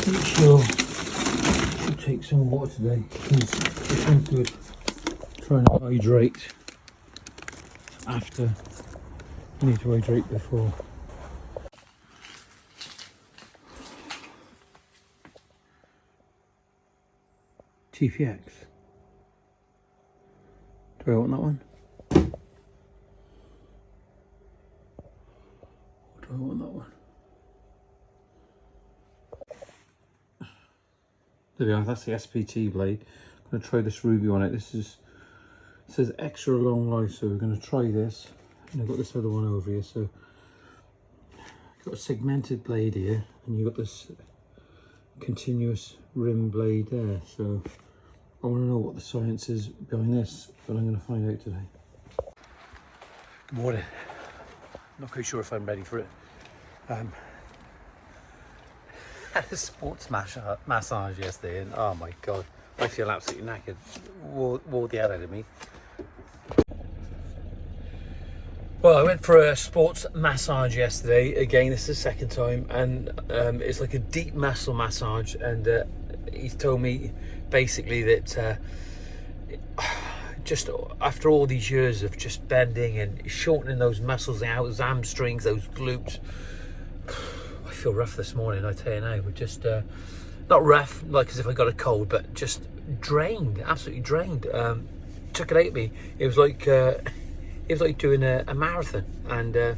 Make sure to take some water today because this one's good. Trying to hydrate after. You need to hydrate before. TPX. Do I want that one? Or do I want that one? There we are, that's the SPT blade. I'm going to try this Rubi on it. This is, it says extra long life, so we're going to try this. And I've got this other one over here, so I've got a segmented blade here, and you've got this continuous rim blade there. So I want to know what the science is behind this, but I'm going to find out today. Good morning. Not quite sure if I'm ready for it. Had a sports massage yesterday, and oh my god, I feel absolutely knackered. Wore the hell out of me. Well, I went for a sports massage yesterday. Again, this is the second time, and it's like a deep muscle massage. And he's told me basically that just after all these years of just bending and shortening those muscles, those hamstrings, those glutes, I feel rough this morning. I tell you now, we're just not rough, like as if I got a cold, but just drained, absolutely drained. Took it out of me. It was like doing a marathon, and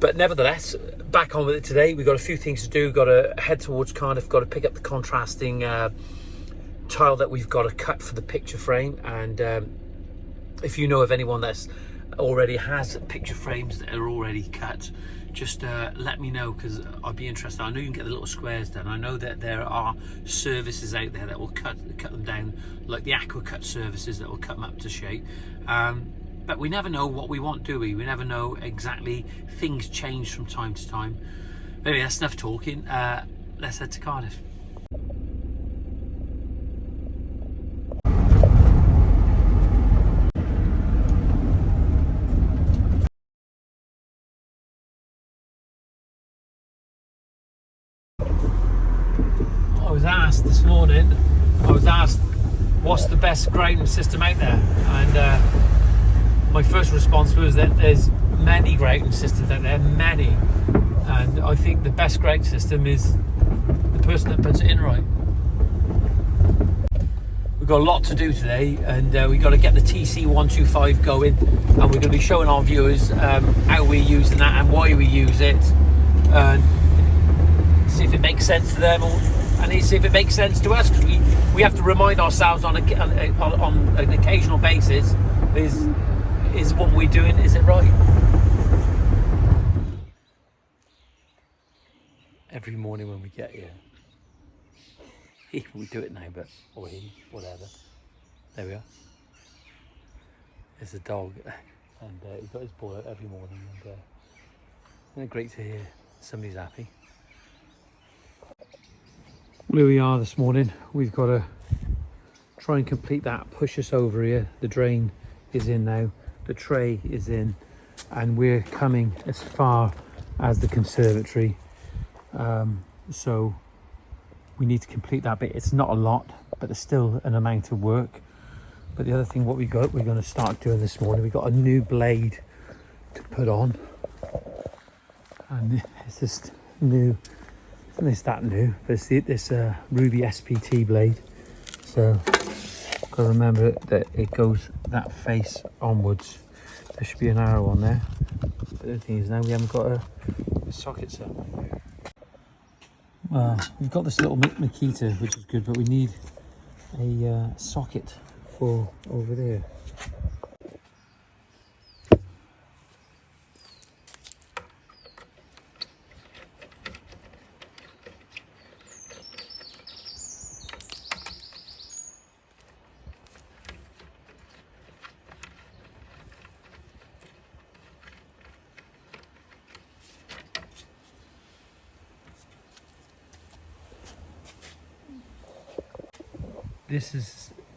but nevertheless, back on with it today. We've got a few things to do. Got to head towards Cardiff, got to pick up the contrasting tile that we've got to cut for the picture frame. And if you know of anyone that's already has picture frames that are already cut, just let me know, because I'd be interested. I know you can get the little squares done. I know that there are services out there that will cut them down, like the Aqua Cut services that will cut them up to shape. But we never know what we want, do we? We never know exactly. Things change from time to time. Maybe that's enough talking. Let's head to Cardiff. I was asked this morning, what's the best grading system out there? And my first response was that there's many grading systems out there, many. And I think the best grading system is the person that puts it in right. We've got a lot to do today, and we've got to get the TC125 going, and we're going to be showing our viewers how we're using that and why we use it, and see if it makes sense to them, and see if it makes sense to us, because we have to remind ourselves on an occasional basis, is what we're doing, is it right? Every morning when we get here, we do it now, but or whatever. There we are. There's a dog, and he's got his ball out every morning, and isn't it great to hear somebody's happy? Where we are this morning, we've got to try and complete that, push us over here. The drain is in now, the tray is in, and we're coming as far as the conservatory. So we need to complete that bit. It's not a lot, but it's still an amount of work. But the other thing, we're going to start doing this morning, we've got a new blade to put on, and it's just new. And it's that new, but it's this Rubi SPT blade. So got to remember that it goes that face onwards. There should be an arrow on there. But the thing is, now we haven't got a socket set. Well, we've got this little Makita, which is good, but we need a socket for over there.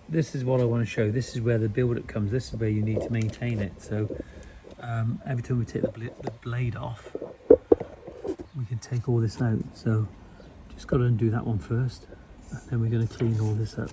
This is what I want to show. This is where the build-up comes. This is where you need to maintain it. So every time we take the blade off, we can take all this out. So Just got to undo that one first, and then we're going to clean all this up.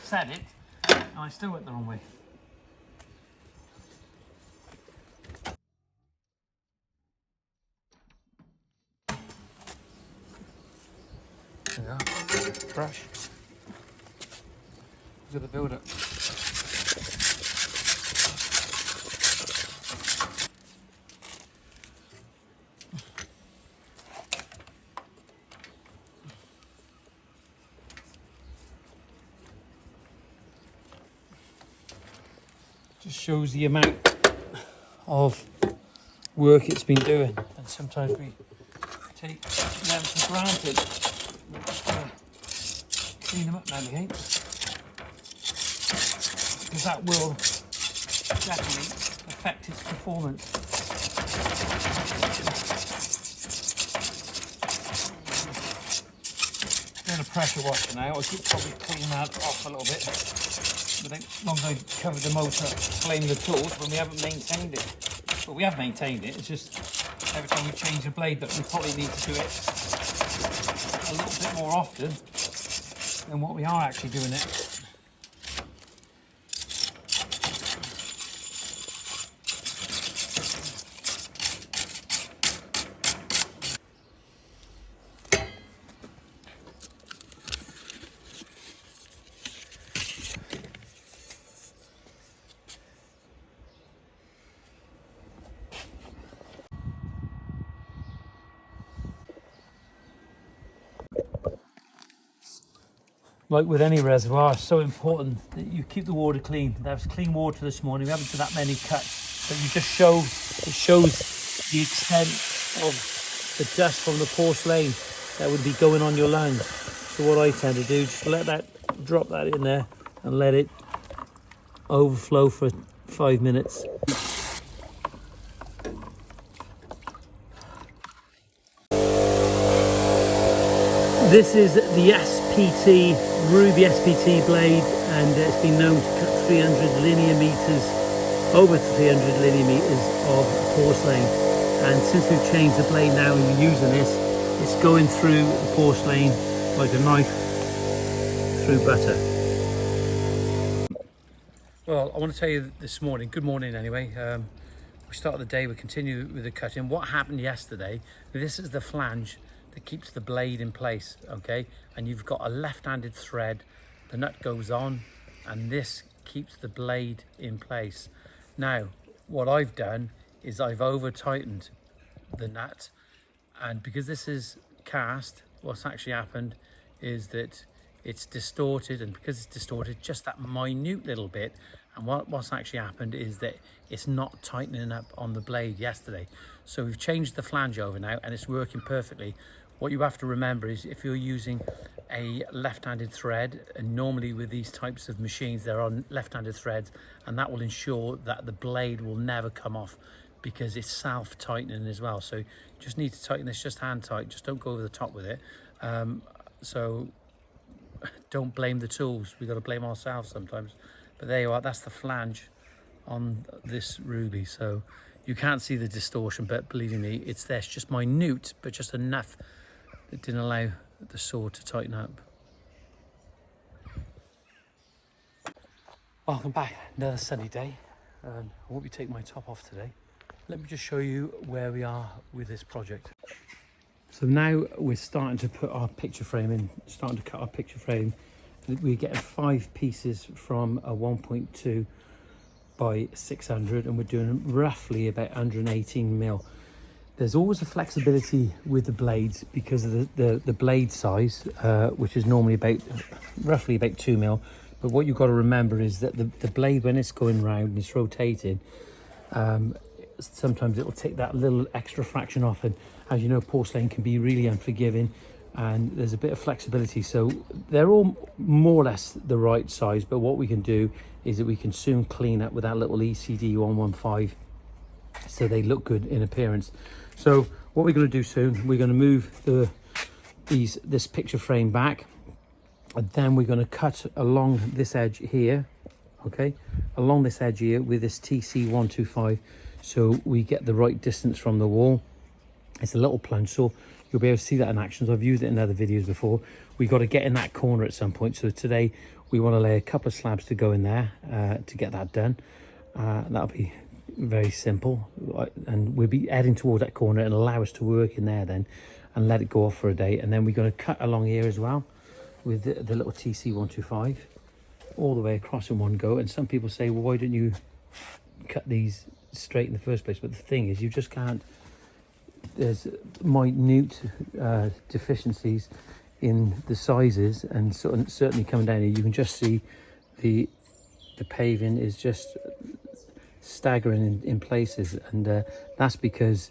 Said it, and I still went the wrong way. There we are. Brush. Look at the build up. Just shows the amount of work it's been doing, and sometimes we take them for granted. We're just gonna clean them up now again, because that will definitely affect its performance. Doing a pressure washer now. I could probably clean that off a little bit. But as long as I covered the motor, blame the tools when we haven't maintained it. But we have maintained it, it's just every time we change the blade, but we probably need to do it a little bit more often than what we are actually doing it. Like with any reservoir, it's so important that you keep the water clean. There was clean water this morning. We haven't done that many cuts, but you just it shows the extent of the dust from the porcelain that would be going on your lens. So what I tend to do, just drop that in there and let it overflow for 5 minutes. This is the SPT, Rubi SPT blade, and it's been known to cut 300 linear meters, over 300 linear meters of porcelain. And since we've changed the blade now and you're using this, it's going through the porcelain like a knife through butter. Well, I want to tell you this morning, good morning anyway. We started the day, we continue with the cutting. What happened yesterday, this is the flange that keeps the blade in place, okay? And you've got a left-handed thread, the nut goes on, and this keeps the blade in place. Now, what I've done is I've over-tightened the nut, and because this is cast, what's actually happened is that it's distorted, and because it's distorted just that minute little bit, and what's actually happened is that it's not tightening up on the blade yesterday. So we've changed the flange over now and it's working perfectly. What you have to remember is if you're using a left-handed thread, and normally with these types of machines there are left-handed threads, and that will ensure that the blade will never come off because it's self-tightening as well. So you just need to tighten this just hand tight, just don't go over the top with it. So don't blame the tools, we've got to blame ourselves sometimes. But there you are, that's the flange on this Rubi. So you can't see the distortion, but believe me, it's there. It's just minute, but just enough that didn't allow the saw to tighten up. Welcome back, another sunny day. I won't be taking my top off today. Let me just show you where we are with this project. So now we're starting to put our picture frame in, starting to cut our picture frame. We're getting 5 pieces from a 1.2 by 600, and we're doing roughly about 118 mil. There's always a flexibility with the blades because of the blade size, which is normally roughly about 2 mil. But what you've got to remember is that the blade, when it's going round and it's rotating, sometimes it will take that little extra fraction off, and as you know, porcelain can be really unforgiving, and there's a bit of flexibility. So they're all more or less the right size, but what we can do is that we can soon clean up with that little ECD 115 so they look good in appearance. So what we're going to do soon, we're going to move the this picture frame back, and then we're going to cut along this edge here, okay, along this edge here with this TC125, so we get the right distance from the wall. It's a little plunge, so you'll be able to see that in action. So I've used it in other videos before. We got to get in that corner at some point, so today we want to lay a couple of slabs to go in there to get that done. That'll be very simple, and we'll be heading towards that corner and allow us to work in there then and let it go off for a day. And then we're going to cut along here as well with the little TC125 all the way across in one go. And some people say, well, why don't you cut these straight in the first place? But the thing is, you just can't. There's minute deficiencies in the sizes, and certainly coming down here you can just see the paving is just staggering in places, and that's because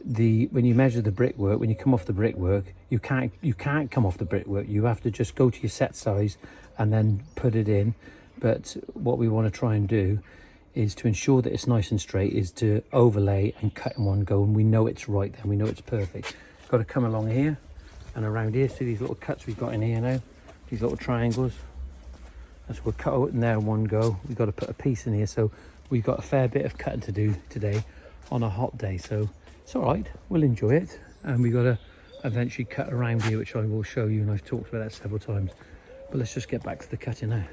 when you measure the brickwork, when you come off the brickwork, you can't come off the brickwork. You have to just go to your set size and then put it in. But what we want to try and do is to ensure that it's nice and straight, is to overlay and cut in one go, and we know it's right then, we know it's perfect. Got to come along here and around here. See these little cuts we've got in here now, these little triangles, and so we'll cut out in there in one go. We've got to put a piece in here, so we've got a fair bit of cutting to do today on a hot day, so it's all right, we'll enjoy it. And we've got to eventually cut around here, which I will show you, and I've talked about that several times. But let's just get back to the cutting now.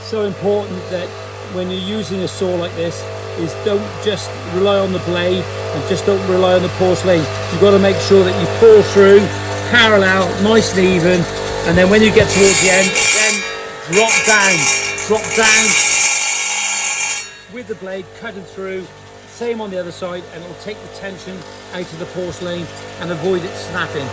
So important that when you're using a saw like this is don't just rely on the blade and just don't rely on the porcelain. You've got to make sure that you pull through parallel, nice and even, and then when you get towards the end, then drop down with the blade cutting through. Same on the other side, and it'll take the tension out of the porcelain and avoid it snapping.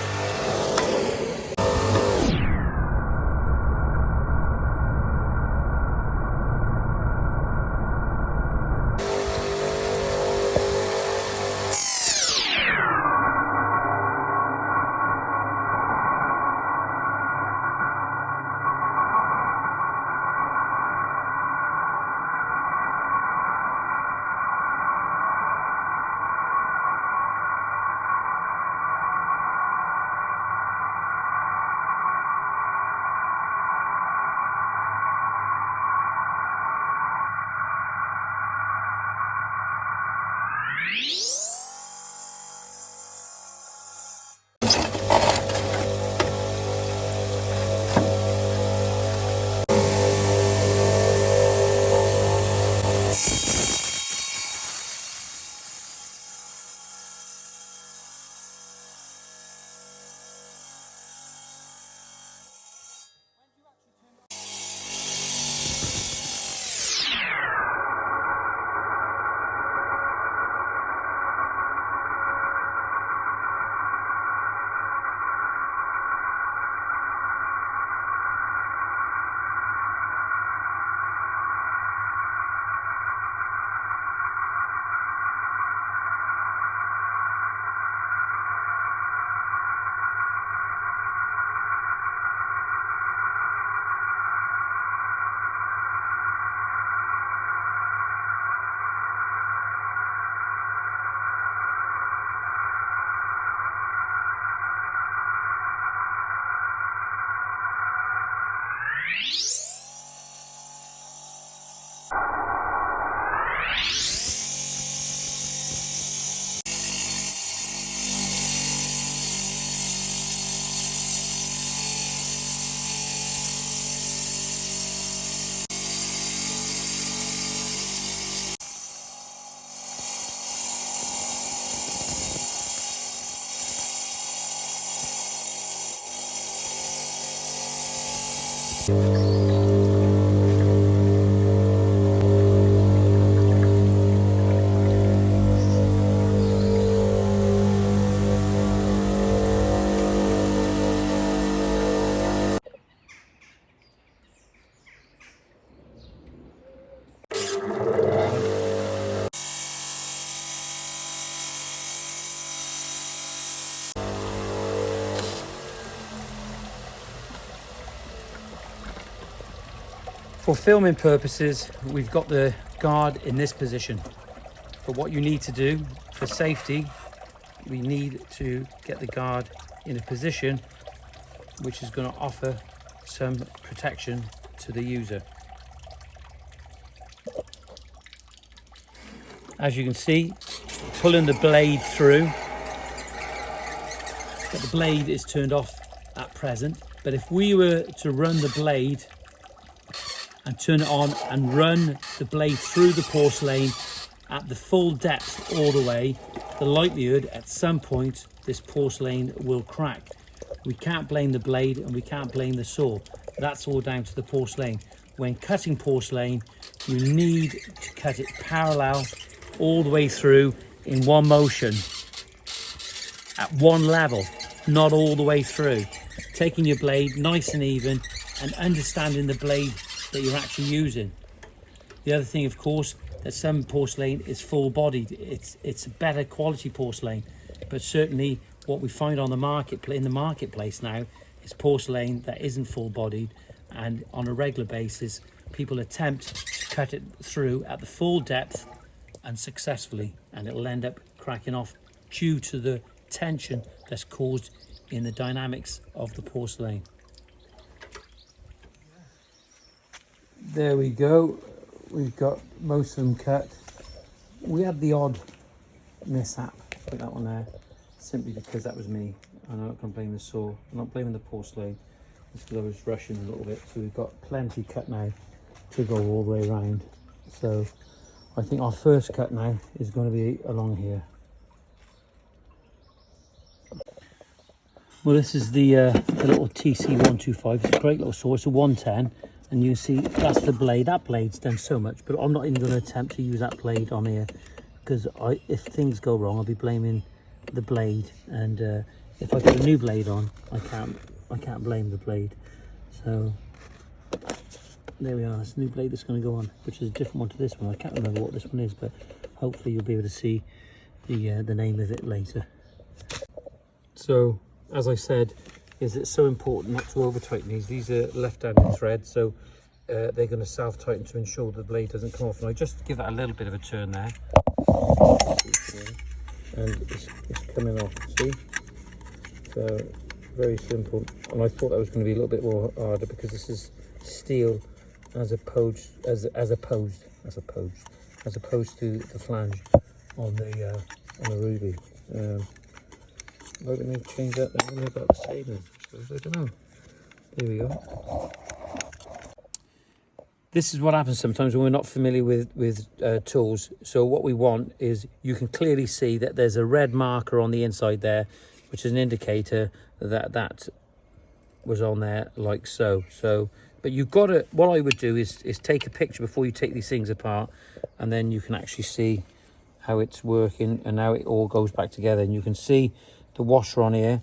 For filming purposes, we've got the guard in this position. But what you need to do for safety, we need to get the guard in a position which is going to offer some protection to the user. As you can see, pulling the blade through, but the blade is turned off at present. But if we were to run the blade and turn it on and run the blade through the porcelain at the full depth all the way, the likelihood at some point this porcelain will crack. We can't blame the blade and we can't blame the saw. That's all down to the porcelain. When cutting porcelain, you need to cut it parallel all the way through in one motion, at one level, not all the way through. Taking your blade nice and even and understanding the blade that you're actually using. The other thing, of course, that some porcelain is full bodied. It's a better quality porcelain, but certainly what we find on the marketplace now is porcelain that isn't full bodied, and on a regular basis people attempt to cut it through at the full depth and successfully, and it'll end up cracking off due to the tension that's caused in the dynamics of the porcelain. There we go, we've got most of them cut. We had the odd mishap, put that one there, simply because that was me. I'm not going to blame the saw, I'm not blaming the porcelain, it's because I was rushing a little bit. So we've got plenty cut now to go all the way around. So I think our first cut now is going to be along here. Well, this is the little TC125. It's a great little saw. It's a 110, and you can see that's the blade. That blade's done so much, but I'm not even going to attempt to use that blade on here, because if things go wrong, I'll be blaming the blade. And if I put a new blade on, I can't blame the blade. So there we are. It's a new blade that's going to go on, which is a different one to this one. I can't remember what this one is, but hopefully you'll be able to see the name of it later. So, as I said, it's so important not to over tighten these. These are left-handed threads, so they're going to self-tighten to ensure the blade doesn't come off. And I just give that a little bit of a turn there, and it's coming off. See? So very simple. And I thought that was going to be a little bit more harder because this is steel as opposed to the flange on the Rubi. Let me change that. Let me about the same then. I don't know. There we go. This is what happens sometimes when we're not familiar with tools. So what we want is, you can clearly see that there's a red marker on the inside there, which is an indicator that that was on there like so. But you've got to, what I would do is take a picture before you take these things apart, and then you can actually see how it's working and how it all goes back together. And you can see the washer on here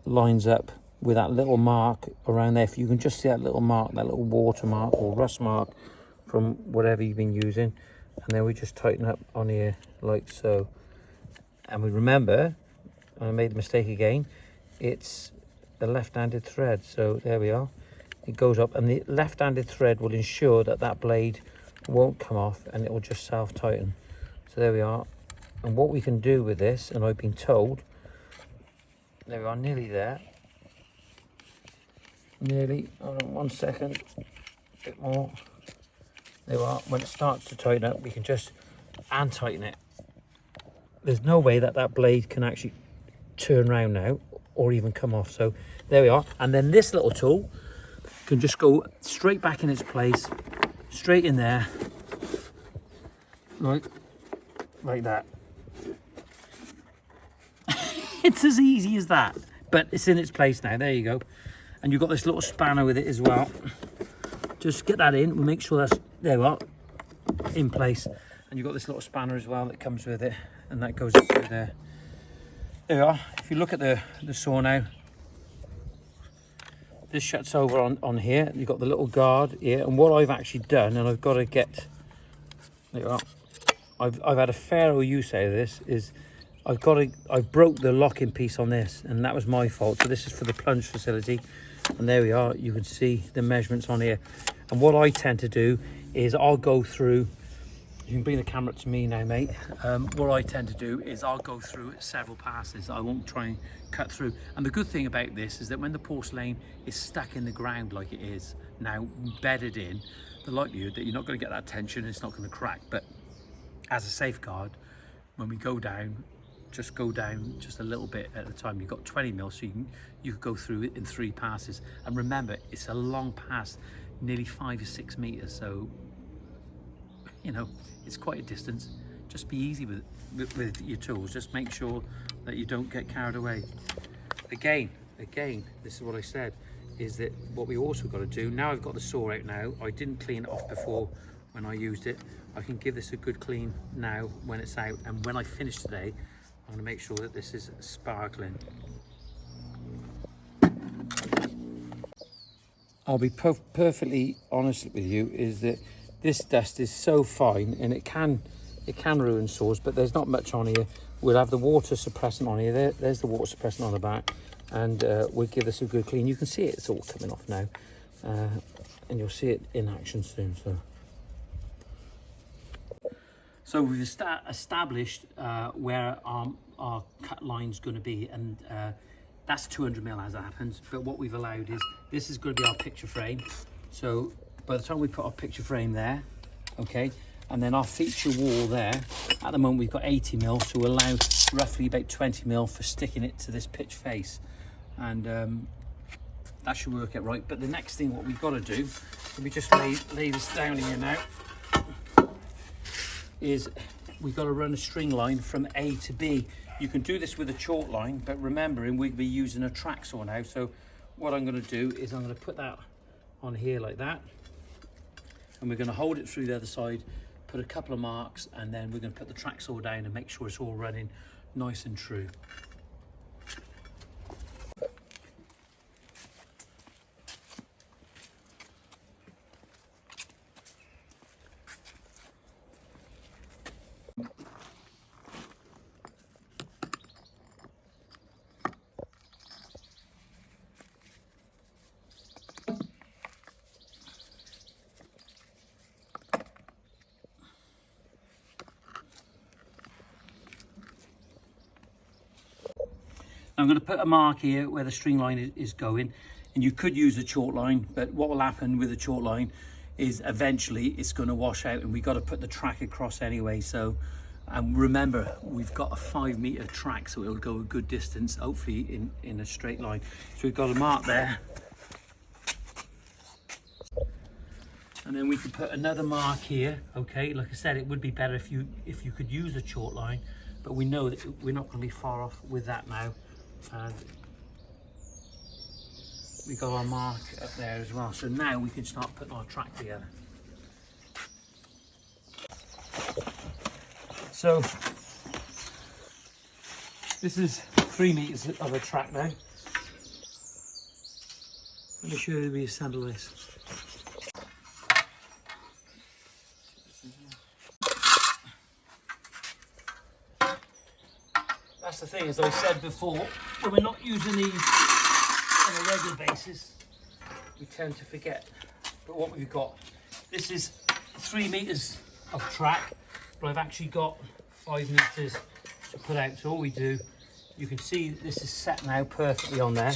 lines up with that little mark around there. If you can just see that little mark, that little water mark or rust mark from whatever you've been using, and then we just tighten up on here like so. And we remember, I made the mistake again, it's a left-handed thread, so there we are. It goes up, and the left-handed thread will ensure that that blade won't come off, and it will just self-tighten. So there we are. And what we can do with this, and I've been told, there we are, nearly there. Nearly, hold on 1 second, a bit more. There we are. When it starts to tighten up, we can just hand tighten it. There's no way that that blade can actually turn around now or even come off. So there we are. And then this little tool can just go straight back in its place, straight in there, like that. It's as easy as that, but it's in its place now. There you go. And you've got this little spanner with it as well. Just get that in. We'll make sure that's, there we are, in place. And you've got this little spanner as well that comes with it, and that goes up through there. There we are. If you look at the saw now, this shuts over on here. You've got the little guard here, and what I've actually done, and I've got to get, there you are, I've had a fair old use out of this, is I broke the locking piece on this, and that was my fault. So this is for the plunge facility, and there we are. You can see the measurements on here, And what I tend to do is I'll go through, you can bring the camera to me now, mate. What I tend to do is I'll go through several passes. I won't try and cut through. And the good thing about this is that when the porcelain is stuck in the ground like it is now, bedded in, the likelihood that you're not going to get that tension, it's not going to crack. But as a safeguard, when we go down, just go down just a little bit at a time. You've got 20 mil, so you could go through it in 3 passes. And remember, it's a long pass, nearly 5 or 6 meters, so you know it's quite a distance. Just be easy with your tools. Just make sure that you don't get carried away. Again, this is what I said, is that what we also got to do, now I've got the saw out now, I didn't clean it off before when I used it. I can give this a good clean now when it's out, and when I finish today, I'm going to make sure that this is sparkling. I'll be perfectly honest with you, is that this dust is so fine, and it can ruin saws, but there's not much on here. We'll have the water suppressant on here. There's the water suppressant on the back, and we'll give this a good clean. You can see it's all coming off now, and you'll see it in action soon. So we've established where our cut line's going to be, and that's 200 mil as it happens. But what we've allowed is, this is going to be our picture frame. So by the time we put our picture frame there, okay, and then our feature wall there, at the moment we've got 80 mil, so we'll allow roughly about 20 mil for sticking it to this pitch face, and that should work out right. But the next thing, what we've got to do, let me just lay this down here now, is we've got to run a string line from A to B. You can do this with a chalk line, but remembering we'll be using a track saw now. So what I'm going to do is I'm going to put that on here like that, and we're going to hold it through the other side, put a couple of marks, and then we're going to put the track saw down and make sure it's all running nice and true. I'm going to put a mark here where the string line is going, and you could use a chalk line, but what will happen with a chalk line is eventually it's going to wash out, and we've got to put the track across anyway. So, and remember, we've got a 5 meter track, so it'll go a good distance, hopefully in a straight line. So we've got a mark there, and then we can put another mark here. Okay, like I said, it would be better if you could use a chalk line, but we know that we're not going to be far off with that now. And we got our mark up there as well, so now we can start putting our track together. So this is 3 meters of a track now. Let me show you the assemble this. That's the thing, as I said before, when we're not using these on a regular basis, we tend to forget. But what we've got, this is 3 meters of track, but I've actually got 5 meters to put out. So all we do, you can see this is set now perfectly on there.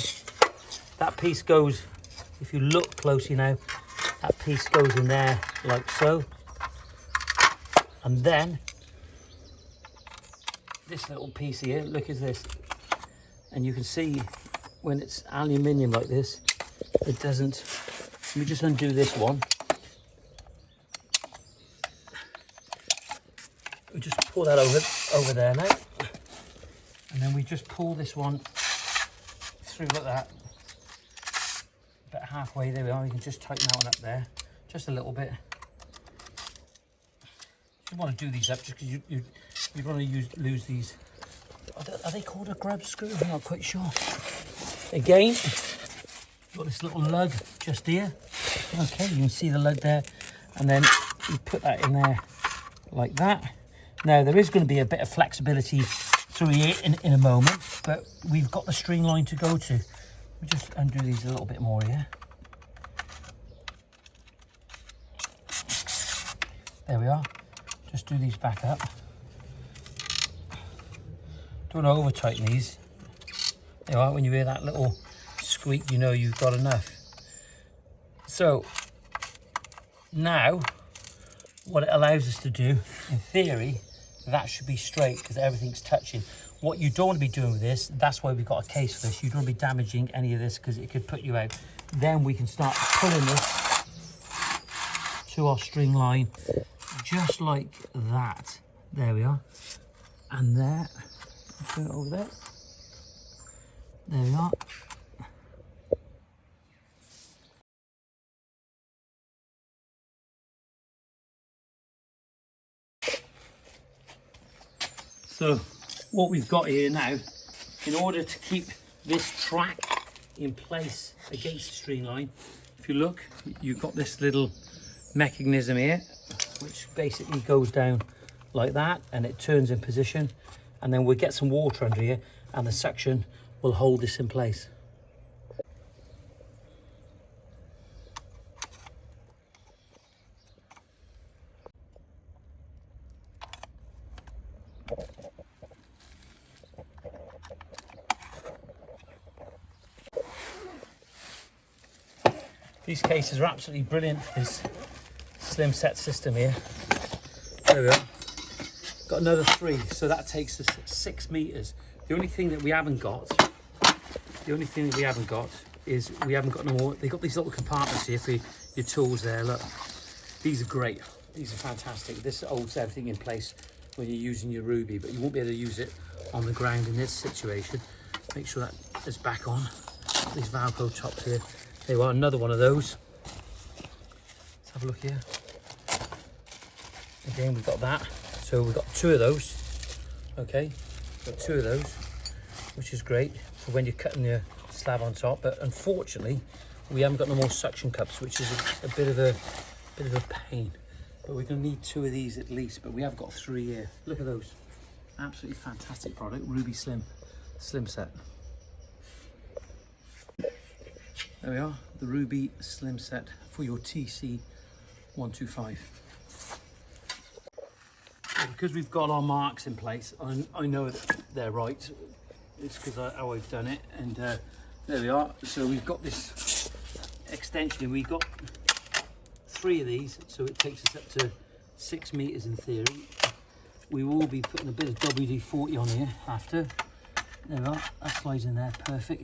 That piece goes, if you look closely now, that piece goes in there like so. And then this little piece here, look at this, and you can see when it's aluminium like this, it doesn't. Let me just undo this one. We just pull that over there now, and then we just pull this one through like that, about halfway. There we are. You can just tighten that one up there just a little bit. You want to do these up just because you want to lose these. Are they called a grub screw? I'm not quite sure. Again, got this little lug just here. Okay, you can see the lug there, and then you put that in there like that. Now there is going to be a bit of flexibility through here in a moment, but we've got the string line to go to. We just undo these a little bit more here. There we are. Just do these back up. Don't over tighten these. There you are. When you hear that little squeak, you know you've got enough. So now what it allows us to do, in theory, that should be straight because everything's touching. What you don't want to be doing with this, that's why we've got a case for this. You don't want to be damaging any of this because it could put you out. Then we can start pulling this to our string line just like that. There we are. And there, turn it over there. There we are. So what we've got here now, in order to keep this track in place against the string line, if you look, you've got this little mechanism here, which basically goes down like that and it turns in position, and then we'll get some water under here and the suction will hold this in place. These cases are absolutely brilliant for this slim set system here. There we are. Got another 3, so that takes us 6 meters. The only thing that we haven't got, is we haven't got no more. They've got these little compartments here for your tools there. Look, these are great. These are fantastic. This holds everything in place when you're using your Rubi, but you won't be able to use it on the ground in this situation. Make sure that is back on. These Velcro tops here. There you are, another one of those. Let's have a look here. Again, we've got that. So we've got 2 of those. Okay, got 2 of those, which is great for when you're cutting your slab on top. But unfortunately, we haven't got no more suction cups, which is a bit of a pain. But we're going to need 2 of these at least. But we have got 3 here. Look at those, absolutely fantastic product. Rubi slim set. There we are, the Rubi slim set for your TC125. Because we've got our marks in place, I know that they're right. It's because how I've done it, and there we are. So we've got this extension, we've got 3 of these, so it takes us up to 6 meters in theory. We will be putting a bit of WD-40 on here after. There we are, that slides in there, perfect.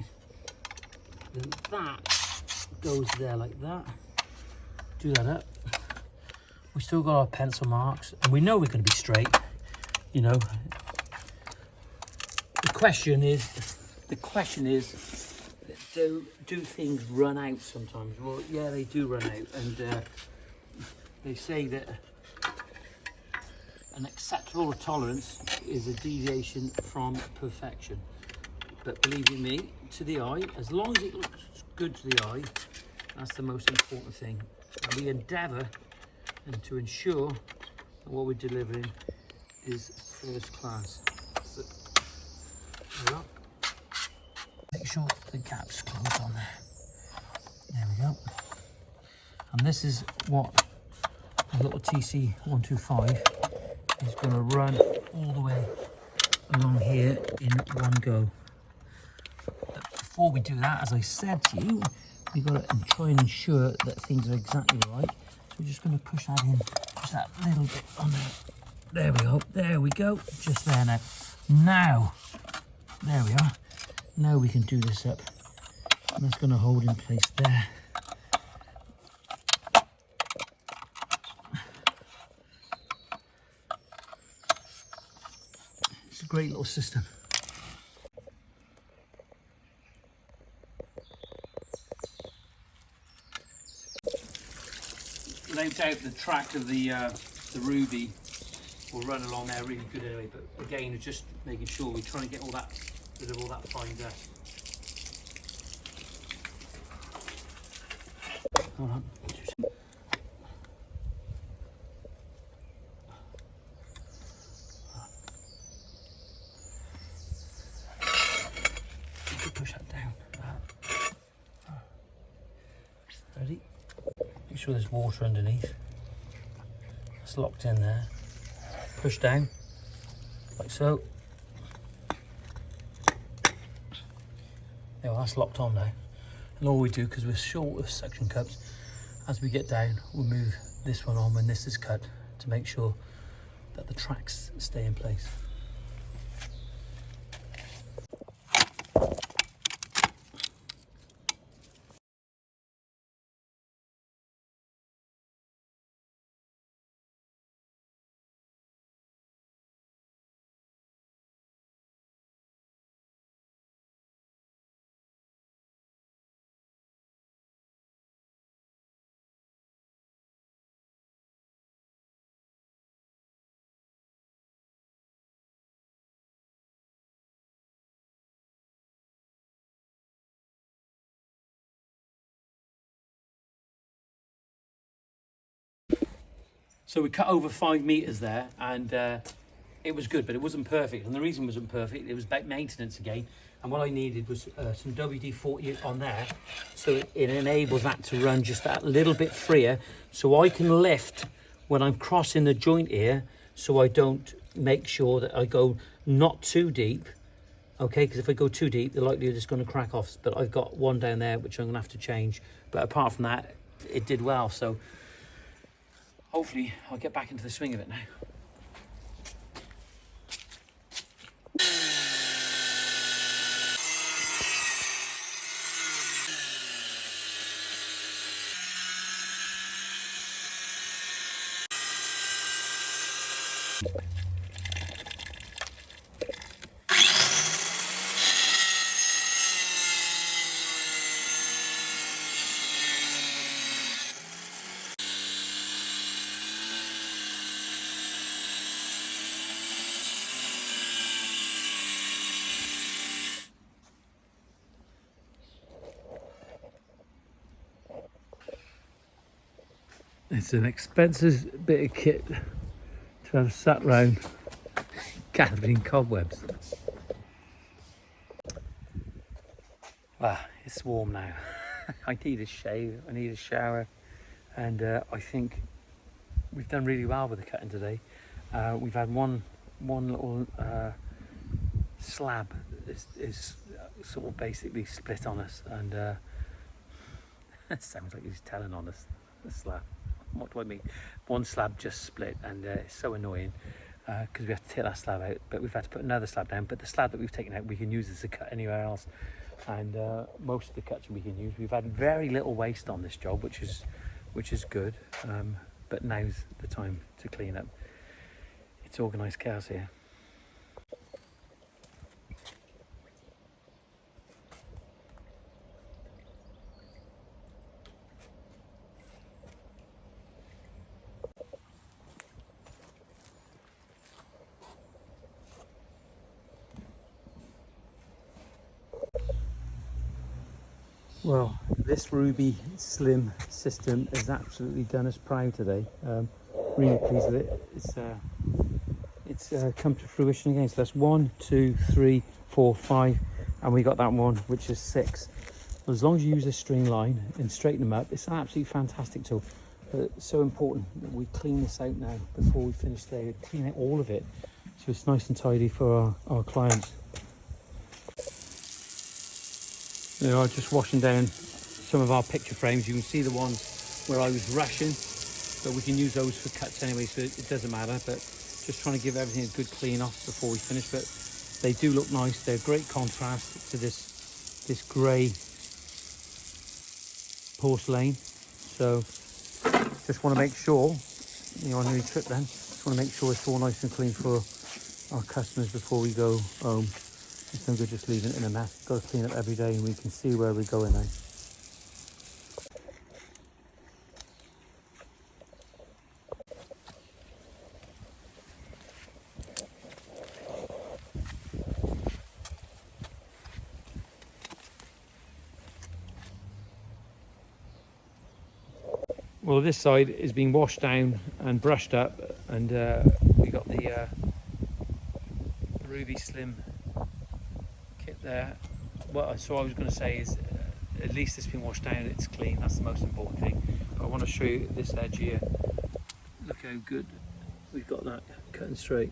Then that goes there like that. Do that up. We still got our pencil marks, and we know we're going to be straight. You know, the question is, do things run out sometimes? Well, yeah, they do run out, and they say that an acceptable tolerance is a deviation from perfection. But believe you me, to the eye, as long as it looks good to the eye, that's the most important thing. And we endeavour and to ensure that what we're delivering is first class. So, there we are. Make sure the gap's closed on there. There we go. And this is what the little TC125 is going to run all the way along here in one go. But before we do that, as I said to you, we've got to try and ensure that things are exactly right. So we're just going to push that in, just that little bit on there. There we go, there we go, just there now. Now, there we are. Now we can do this up. And that's going to hold in place there. It's a great little system. Without doubt, the track of the Rubi will run along there really good anyway. But again, just making sure we're trying to get all that rid of all that fine dust. Hold on. Push that down. Ready? Make sure there's water underneath. that's locked in there. Push down, like so. Yeah, well, that's locked on now. And all we do, because we're short of suction cups, as we get down, we'll move this one on when this is cut to make sure that the tracks stay in place. So we cut over 5 meters there, and it was good, but it wasn't perfect. And the reason it wasn't perfect, it was about maintenance again. And what I needed was some WD-40 on there, so it enables that to run just that little bit freer, so I can lift when I'm crossing the joint here, so I don't make sure that I go not too deep. Okay, because if I go too deep, the likelihood is going to crack off. But I've got one down there which I'm going to have to change. But apart from that, it did well. So hopefully I'll get back into the swing of it now. It's an expensive bit of kit to have sat round gathering cobwebs. It's warm now. I need a shave, I need a shower, and I think we've done really well with the cutting today. We've had one little slab is sort of basically split on us, and it sounds like he's telling on us, the slab. What do I mean? One slab just split, and it's so annoying because we have to take that slab out, but we've had to put another slab down. But the slab that we've taken out, we can use as a cut anywhere else, and most of the cuts we can use. We've had very little waste on this job, which is good. But now's the time to clean up. It's organised chaos here. Well, this Rubi Slim system has absolutely done us proud today. Really pleased with it. It's come to fruition again. So that's 1, 2, 3, 4, 5, and we got that one, which is 6. As long as you use a string line and straighten them up, it's an absolutely fantastic tool. But it's so important that we clean this out now before we finish today. Clean out all of it, so it's nice and tidy for our clients. You know, I'm just washing down some of our picture frames. You can see the ones where I was rushing, but we can use those for cuts anyway, so it doesn't matter. But just trying to give everything a good clean off before we finish. But they do look nice. They're great contrast to this grey porcelain. So just want to make sure, you know, on any trip then, just want to make sure it's all nice and clean for our customers before we go home. It's no good just leaving it in a mess. Got to clean it every day, and we can see where we're going now. Well, this side is being washed down and brushed up, and we got the Rubi Slim kit there. Well, so I was going to say is at least it's been washed down, it's clean. That's the most important thing. But I want to show you this edge here. Look how good we've got that cutting straight.